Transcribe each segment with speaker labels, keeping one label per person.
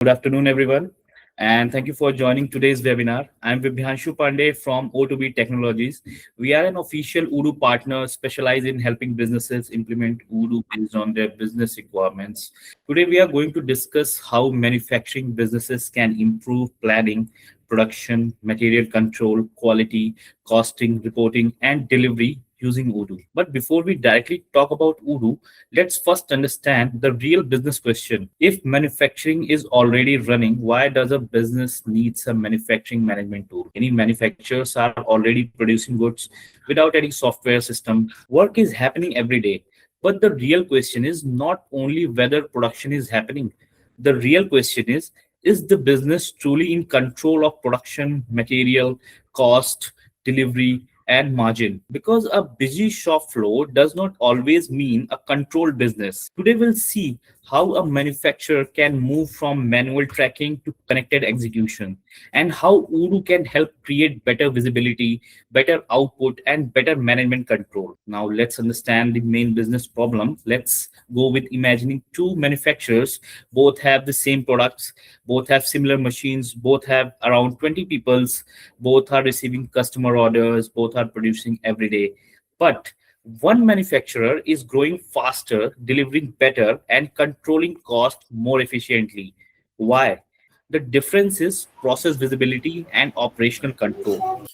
Speaker 1: Good afternoon, everyone, and thank you for joining today's webinar. I'm Vibhanshu Pandey from O2B Technologies. We are an official Odoo partner specialized in helping businesses implement Odoo based on their business requirements. Today, we are going to discuss how manufacturing businesses can improve planning, production, material control, quality, costing, reporting, and delivery using Odoo. But before we directly talk about Odoo, let's first understand the real business question. If manufacturing is already running, why does a business need some manufacturing management tool? Many manufacturers are already producing goods without any software system. Work is happening every day. But the real question is not only whether production is happening. The real question is the business truly in control of production, material, cost, delivery, and margin? Because a busy shop floor does not always mean a controlled business. Today, we'll see how a manufacturer can move from manual tracking to connected execution, and how Odoo can help create better visibility, better output, and better management control. Now, let's understand the main business problem. Let's go with imagining two manufacturers. Both have the same products, both have similar machines, both have around 20 peoples, both are receiving customer orders, both are producing every day. But one manufacturer is growing faster, delivering better, and controlling cost more efficiently. Why? The difference is process visibility and operational control.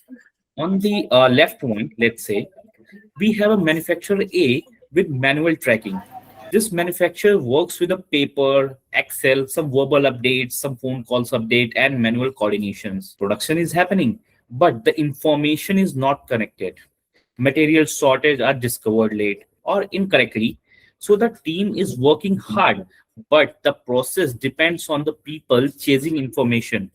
Speaker 1: On the left one, let's say, we have a manufacturer A with manual tracking. This manufacturer works with a paper, Excel, some verbal updates, some phone calls update, and manual coordinations. Production is happening, but the information is not connected. Material shortage are discovered late or incorrectly. So the team is working hard, but the process depends on the people chasing information.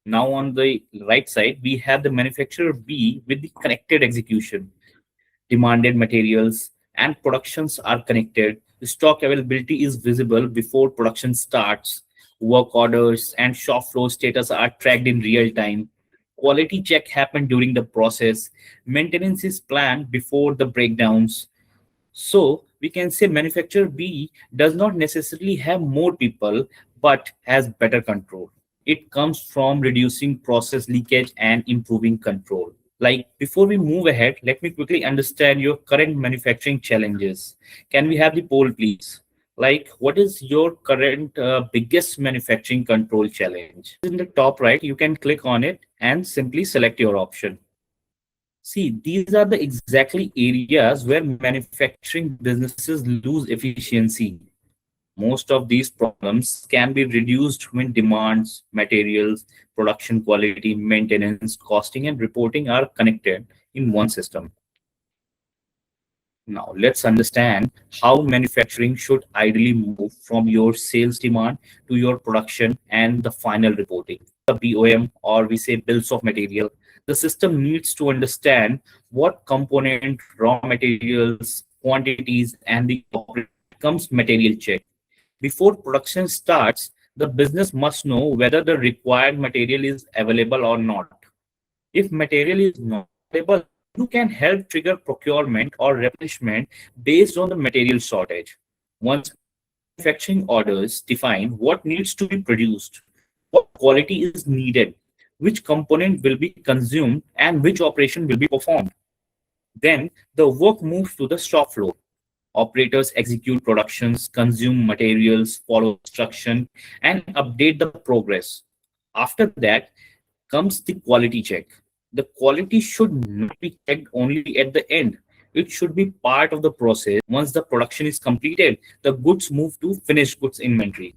Speaker 1: Now on the right side, we have the manufacturer B with the connected execution. Demanded materials and productions are connected. The stock availability is visible before production starts. Work orders and shop floor status are tracked in real time. Quality check happen during the process. Maintenance is planned before the breakdowns. So we can say manufacturer B does not necessarily have more people, but has better control. It comes from reducing process leakage and improving control. Like, before we move ahead, let me quickly understand your current manufacturing challenges. Can we have the poll, please? Like, what is your current biggest manufacturing control challenge? In the top right, you can click on it and simply select your option. See, these are the exactly areas where manufacturing businesses lose efficiency. Most of these problems can be reduced when demands, materials, production quality, maintenance, costing, and reporting are connected in one system. Now, let's understand how manufacturing should ideally move from your sales demand to your production and the final reporting. The BOM, or we say bills of material, the system needs to understand what component, raw materials, quantities, and the comes material check. Before production starts, the business must know whether the required material is available or not. If material is not available, you can help trigger procurement or replenishment based on the material shortage. Once manufacturing orders define what needs to be produced, what quality is needed, which component will be consumed, and which operation will be performed, then the work moves to the shop floor. Operators execute productions, consume materials, follow instruction, and update the progress. After that comes the quality check. The quality should not be checked only at the end. It should be part of the process. Once the production is completed, the goods move to finished goods inventory.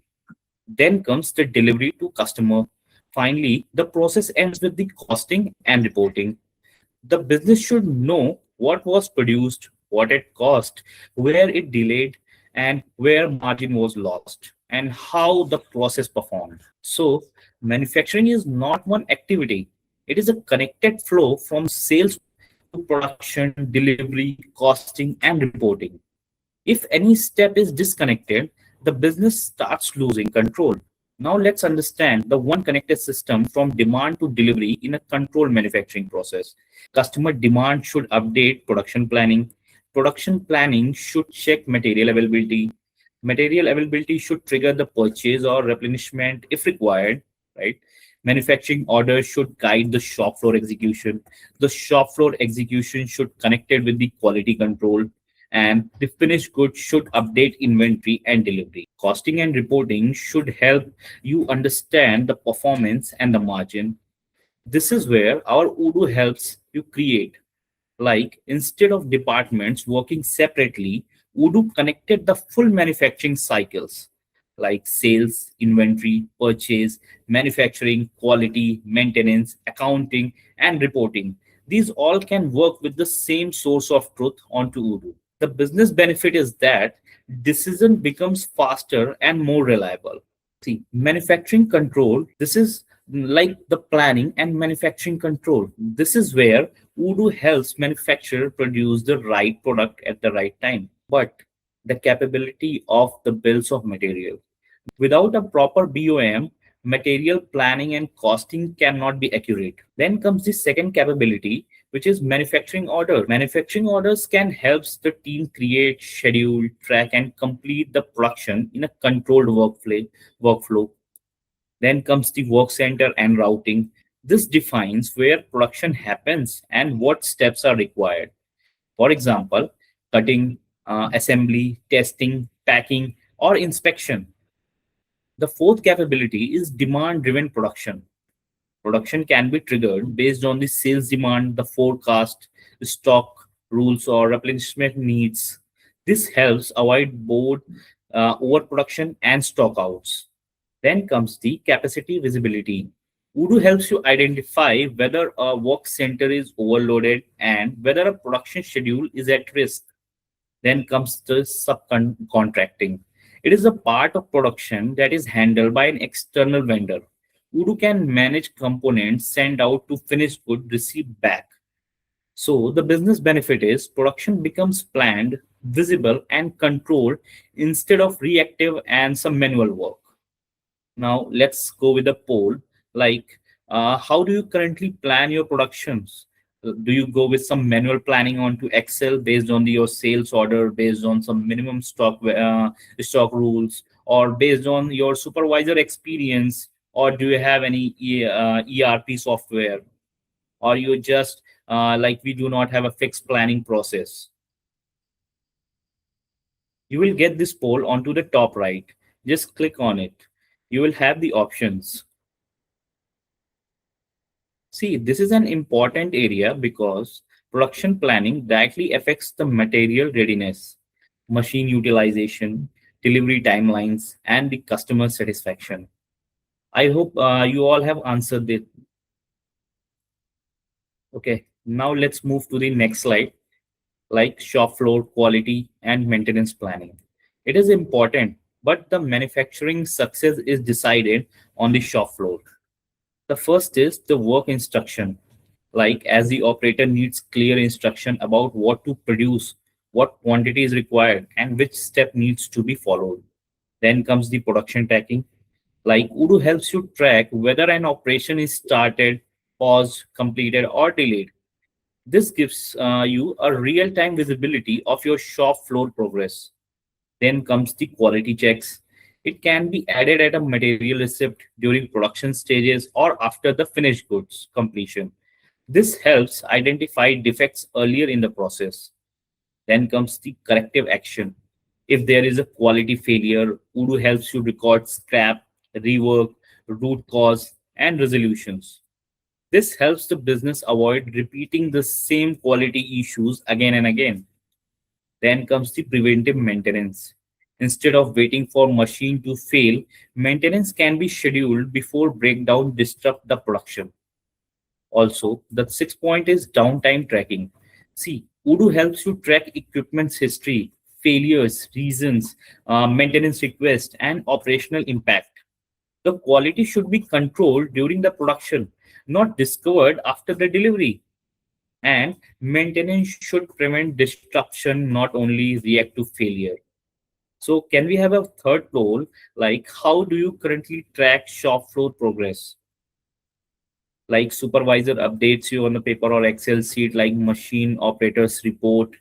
Speaker 1: Then comes the delivery to customer. Finally, the process ends with the costing and reporting. The business should know what was produced, what it cost, where it delayed, and where margin was lost, and how the process performed. So, manufacturing is not one activity, it is a connected flow from sales to production, delivery, costing, and reporting. If any step is disconnected, the business starts losing control. Now let's understand the one connected system from demand to delivery in a controlled manufacturing process. Customer demand should update production planning. Production planning should check material availability. Material availability should trigger the purchase or replenishment if required, right? Manufacturing orders should guide the shop floor execution. The shop floor execution should connect it with the quality control, and the finished goods should update inventory and delivery. Costing and reporting should help you understand the performance and the margin. This is where our Odoo helps you create. Like instead of departments working separately, Odoo connected the full manufacturing cycles like sales, inventory, purchase, manufacturing, quality, maintenance, accounting, and reporting. These all can work with the same source of truth onto Odoo. The business benefit is that decision becomes faster and more reliable. See, manufacturing control, this is like the planning and manufacturing control. This is where Odoo helps manufacturer produce the right product at the right time. But the capability of the bills of material. Without a proper BOM, material planning and costing cannot be accurate. Then comes the second capability, which is manufacturing order. Manufacturing orders can help the team create, schedule, track, and complete the production in a controlled workflow. Then comes the work center and routing. This defines where production happens and what steps are required. For example, cutting, assembly, testing, packing, or inspection. The fourth capability is demand driven production. Production can be triggered based on the sales demand, the forecast, stock rules, or replenishment needs. This helps avoid both overproduction and stock outs. Then comes the capacity visibility. Odoo helps you identify whether a work center is overloaded and whether a production schedule is at risk. Then comes the subcontracting. It is a part of production that is handled by an external vendor. Odoo can manage components sent out to finished good received back. So the business benefit is production becomes planned, visible, and controlled instead of reactive and some manual work. Now let's go with the poll. Like, how do you currently plan your productions? Do you go with some manual planning onto Excel based on your sales order, based on some minimum stock rules, or based on your supervisor experience, or do you have any ERP software, or you just like we do not have a fixed planning process? You will get this poll onto the top right. Just click on it. You will have the options. See, this is an important area because production planning directly affects the material readiness, machine utilization, delivery timelines, and the customer satisfaction. I hope you all have answered it. Okay, now let's move to the next slide, like shop floor quality and maintenance planning. It is important, but the manufacturing success is decided on the shop floor. The first is the work instruction. Like as the operator needs clear instruction about what to produce, what quantity is required, and which step needs to be followed. Then comes the production tracking. Like Odoo helps you track whether an operation is started, paused, completed, or delayed. This gives you a real-time visibility of your shop floor progress. Then comes the quality checks. It can be added at a material receipt during production stages or after the finished goods completion. This helps identify defects earlier in the process. Then comes the corrective action. If there is a quality failure, Odoo helps you record scrap, rework, root cause, and resolutions. This helps the business avoid repeating the same quality issues again and again. Then comes the preventive maintenance. Instead of waiting for machine to fail, maintenance can be scheduled before breakdown disrupt the production. Also, the sixth point is downtime tracking. See, Odoo helps you track equipment's history, failures, reasons, maintenance request, and operational impact. The quality should be controlled during the production, not discovered after the delivery. And maintenance should prevent disruption, not only react to failure. So, can we have a third role? Like, how do you currently track shop floor progress? Like, supervisor updates you on the paper or Excel sheet, like machine operators report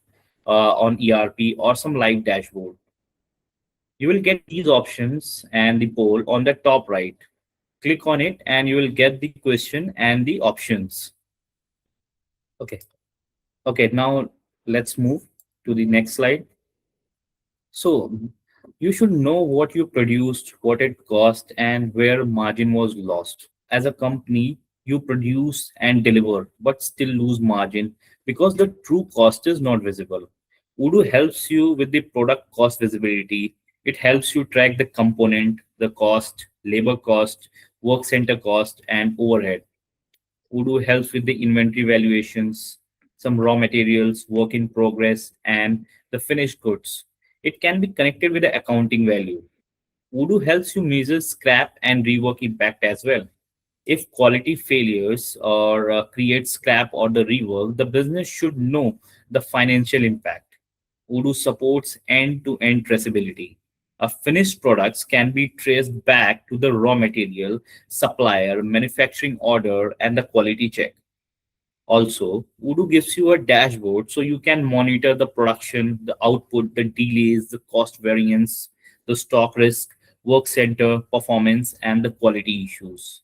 Speaker 1: on ERP or some live dashboard. You will get these options and the poll on the top right. Click on it and you will get the question and the options. Okay. Okay, now let's move to the next slide. So you should know what you produced, what it cost, and where margin was lost. As a company, you produce and deliver, but still lose margin because the true cost is not visible. Odoo helps you with the product cost visibility. It helps you track the component, the cost, labor cost, work center cost, and overhead. Odoo helps with the inventory valuations, some raw materials, work in progress, and the finished goods. It can be connected with the accounting value. Odoo helps you measure scrap and rework impact as well. If quality failures or create scrap or the rework, the business should know the financial impact. Odoo supports end-to-end traceability. A finished products can be traced back to the raw material, supplier, manufacturing order, and the quality check. Also, Odoo gives you a dashboard so you can monitor the production, the output, the delays, the cost variance, the stock risk, work center performance, and the quality issues.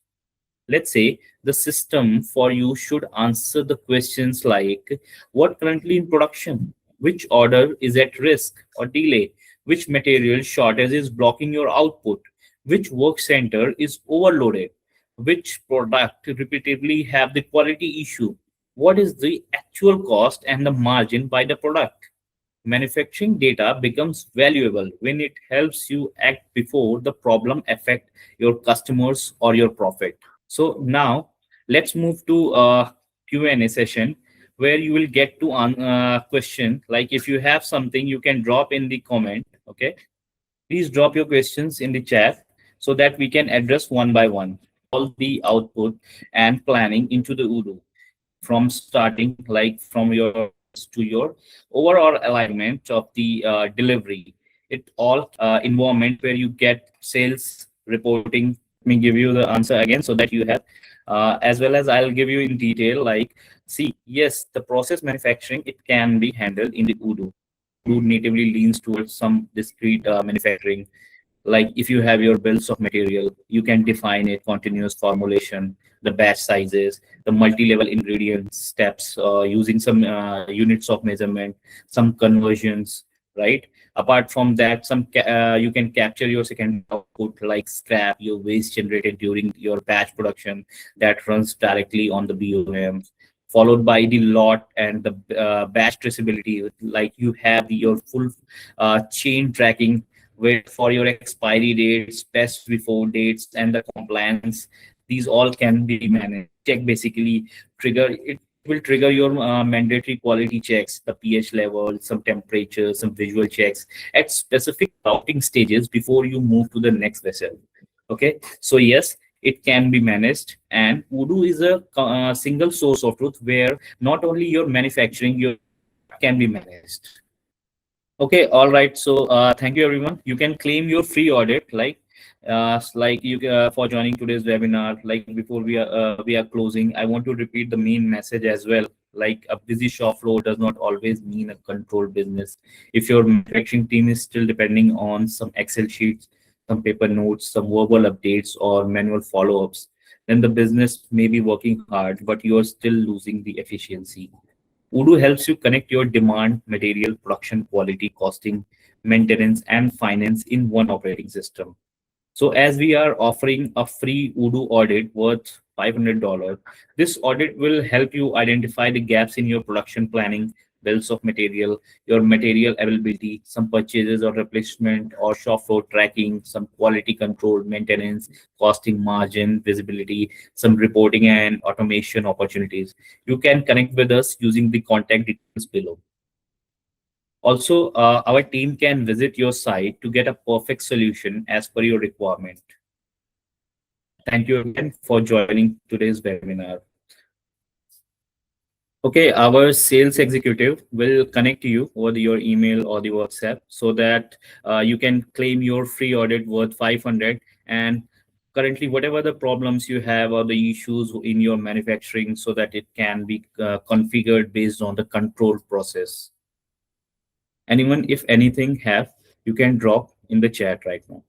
Speaker 1: Let's say the system for you should answer the questions like what currently in production, which order is at risk or delay, which material shortage is blocking your output, which work center is overloaded, which product repeatedly have the quality issue, what is the actual cost and the margin by the product. Manufacturing data becomes valuable when it helps you act before the problem affect your customers or your profit. So now let's move to Q&A session where you will get to question. Like if you have something, you can drop in the comment. Okay, please drop your questions in the chat so that we can address one by one all the output and planning into the Odoo from starting like from your sales to your overall alignment of the delivery. It all environment where you get sales reporting. Let me give you the answer again so that you have as well as I'll give you in detail like see yes the process manufacturing it can be handled in the Odoo. Odoo natively leans towards some discrete manufacturing, like if you have your bills of material you can define a continuous formulation, the batch sizes, the multi-level ingredient steps using some units of measurement, some conversions, right? Apart from that you can capture your secondary output like scrap, your waste generated during your batch production that runs directly on the BoMs, followed by the lot and the batch traceability, like you have your full chain tracking wait for your expiry dates, best before dates, and the compliance. These all can be managed. Check basically trigger it will trigger your mandatory quality checks, the pH level, some temperature, some visual checks at specific routing stages before you move to the next vessel. Okay, so yes, it can be managed, and Odoo is a single source of truth where not only your manufacturing, your can be managed. Okay, all right. So thank you everyone. You can claim your free audit like you for joining today's webinar. Like before we are closing, I want to repeat the main message as well. Like a busy shop floor does not always mean a controlled business. If your manufacturing team is still depending on some Excel sheets, some paper notes, some verbal updates or manual follow-ups, then the business may be working hard, but you are still losing the efficiency. Odoo helps you connect your demand, material, production, quality, costing, maintenance, and finance in one operating system. So as we are offering a free Odoo audit worth $500, this audit will help you identify the gaps in your production planning, bills of material, your material availability, some purchases or replacement or shop floor tracking, some quality control, maintenance, costing, margin, visibility, some reporting and automation opportunities. You can connect with us using the contact details below. Also, our team can visit your site to get a perfect solution as per your requirement. Thank you again for joining today's webinar. Okay, our sales executive will connect you over your email or the WhatsApp so that you can claim your free audit worth 500. And currently, whatever the problems you have or the issues in your manufacturing, so that it can be configured based on the control process. Anyone, if anything have, you can drop in the chat right now.